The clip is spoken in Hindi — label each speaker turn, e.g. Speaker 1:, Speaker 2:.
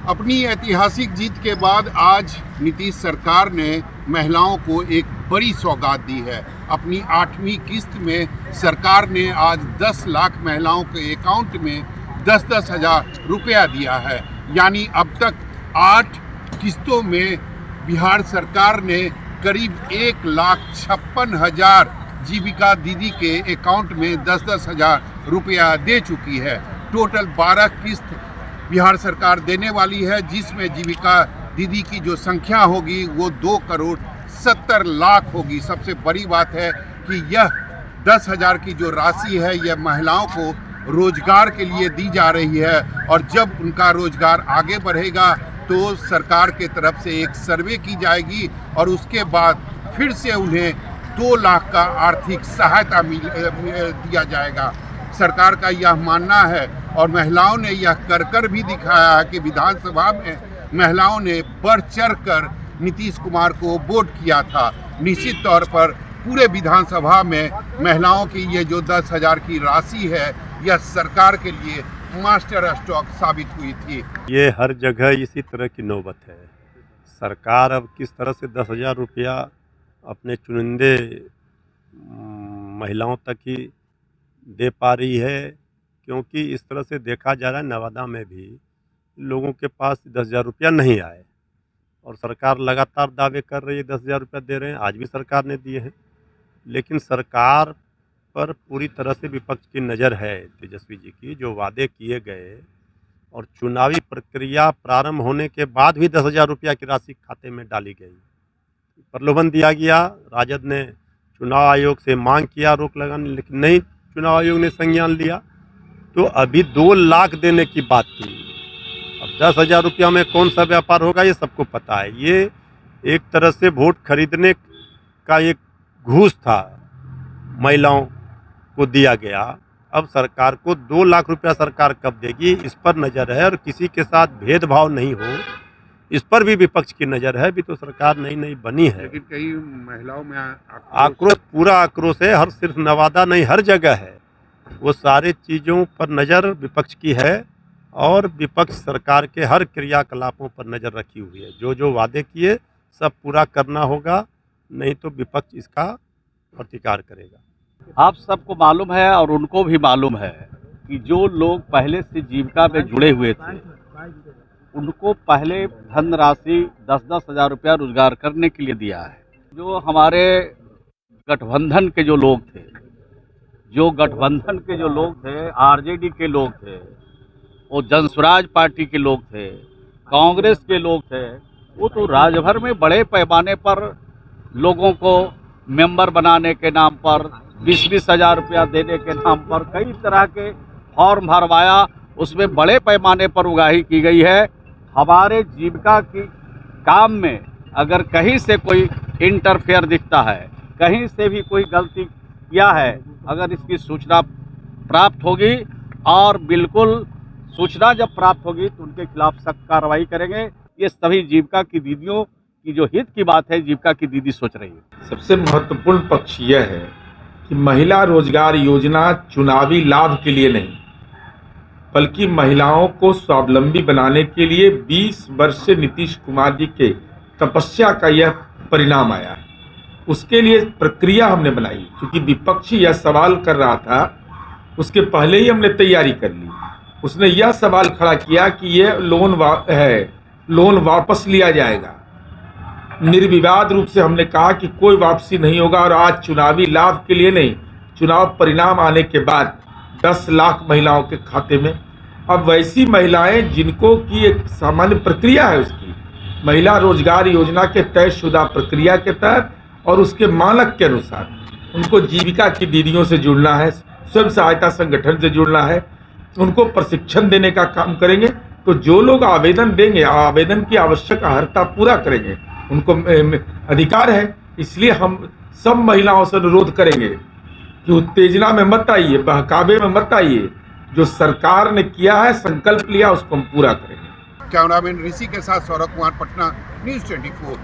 Speaker 1: अपनी ऐतिहासिक जीत के बाद आज नीतीश सरकार ने महिलाओं को एक बड़ी सौगात दी है। अपनी 8वीं किस्त में सरकार ने आज 10 लाख महिलाओं के अकाउंट में 10-10 हज़ार रुपया दिया है। यानी अब तक 8 किस्तों में बिहार सरकार ने करीब 1,56,000 जीविका दीदी के अकाउंट में 10-10 हज़ार रुपया दे चुकी है। टोटल 12 किस्त बिहार सरकार देने वाली है, जिसमें जीविका दीदी की जो संख्या होगी वो 2,70,00,000 होगी। सबसे बड़ी बात है कि यह 10,000 की जो राशि है यह महिलाओं को रोजगार के लिए दी जा रही है, और जब उनका रोजगार आगे बढ़ेगा तो सरकार के तरफ से एक सर्वे की जाएगी और उसके बाद फिर से उन्हें 2 लाख का आर्थिक सहायता दिया जाएगा। सरकार का यह मानना है और महिलाओं ने यह कर भी दिखाया है कि विधानसभा में महिलाओं ने बढ़ चढ़ कर नीतीश कुमार को वोट किया था। निश्चित तौर पर पूरे विधानसभा में महिलाओं की ये जो 10,000 की राशि है यह सरकार के लिए मास्टर स्ट्रोक साबित हुई थी।
Speaker 2: ये हर जगह इसी तरह की नौबत है। सरकार अब किस तरह से 10,000 रुपया अपने चुनिंदे महिलाओं तक ही दे पा रही है, क्योंकि इस तरह से देखा जा रहा है नवादा में भी लोगों के पास 10,000 रुपया नहीं आए और सरकार लगातार दावे कर रही है 10,000 रुपया दे रहे हैं। आज भी सरकार ने दिए हैं, लेकिन सरकार पर पूरी तरह से विपक्ष की नज़र है तेजस्वी जी की। जो वादे किए गए और चुनावी प्रक्रिया प्रारंभ होने के बाद भी 10,000 रुपया की राशि खाते में डाली गई, प्रलोभन दिया गया। राजद ने चुनाव आयोग से मांग किया रोक लगाने, लेकिन नहीं, चुनाव आयोग ने संज्ञान लिया। तो अभी 2 लाख देने की बात थी। अब 10,000 रुपया में कौन सा व्यापार होगा ये सबको पता है। ये एक तरह से वोट खरीदने का एक घूस था, महिलाओं को दिया गया। अब सरकार को 2 लाख रुपया सरकार कब देगी, इस पर नज़र है, और किसी के साथ भेदभाव नहीं हो इस पर भी विपक्ष की नज़र है। अभी तो सरकार नई बनी है,
Speaker 1: लेकिन कई महिलाओं में
Speaker 2: आक्रोश, पूरा आक्रोश है। हर सिर्फ नवादा नहीं, हर जगह है। वो सारे चीज़ों पर नज़र विपक्ष की है और विपक्ष सरकार के हर क्रियाकलापों पर नज़र रखी हुई है। जो वादे किए सब पूरा करना होगा, नहीं तो विपक्ष इसका प्रतिकार करेगा।
Speaker 3: आप सबको मालूम है और उनको भी मालूम है कि जो लोग पहले से जीविका में जुड़े हुए थे उनको पहले धनराशि 10-10 हज़ार रुपया रोजगार करने के लिए दिया है। जो हमारे गठबंधन के जो लोग थे, आरजेडी के लोग थे, वो जनसुराज पार्टी के लोग थे, कांग्रेस के लोग थे, वो तो राज्यभर में बड़े पैमाने पर लोगों को मेंबर बनाने के नाम पर 20-20 हज़ार रुपया देने के नाम पर कई तरह के फॉर्म भरवाया। उसमें बड़े पैमाने पर उगाही की गई है। हमारे जीविका की काम में अगर कहीं से कोई इंटरफेयर दिखता है, कहीं से भी कोई गलती किया है, अगर इसकी सूचना प्राप्त होगी और बिल्कुल सूचना जब प्राप्त होगी तो उनके खिलाफ सख्त कार्रवाई करेंगे। ये सभी जीविका की दीदियों की जो हित की बात है, जीविका की दीदी सोच रही है।
Speaker 4: सबसे महत्वपूर्ण पक्ष यह है कि महिला रोजगार योजना चुनावी लाभ के लिए नहीं, बल्कि महिलाओं को स्वावलंबी बनाने के लिए 20 वर्ष से नीतीश कुमार जी के तपस्या का यह परिणाम आया है। उसके लिए प्रक्रिया हमने बनाई, क्योंकि विपक्षी यह सवाल कर रहा था, उसके पहले ही हमने तैयारी कर ली। उसने यह सवाल खड़ा किया कि यह लोन वापस लिया जाएगा। निर्विवाद रूप से हमने कहा कि कोई वापसी नहीं होगा, और आज चुनावी लाभ के लिए नहीं, चुनाव परिणाम आने के बाद 10 लाख महिलाओं के खाते में। अब वैसी महिलाएं जिनको की एक सामान्य प्रक्रिया है, उसकी महिला रोजगार योजना के तयशुदा प्रक्रिया के तहत और उसके मानक के अनुसार उनको जीविका की दीदियों से जुड़ना है, स्वयं सहायता संगठन से जुड़ना है, उनको प्रशिक्षण देने का काम करेंगे। तो जो लोग आवेदन देंगे, आवेदन की आवश्यक अर्हता पूरा करेंगे, उनको अधिकार है। इसलिए हम सब महिलाओं से अनुरोध करेंगे कि उत्तेजना में मत आइए, बहकावे में मत आइए। जो सरकार ने किया है, संकल्प लिया, उसको हम पूरा करेंगे।
Speaker 1: कैमरामैन ऋषि के साथ सौरभ कुमार, पटना, न्यूज़ 24।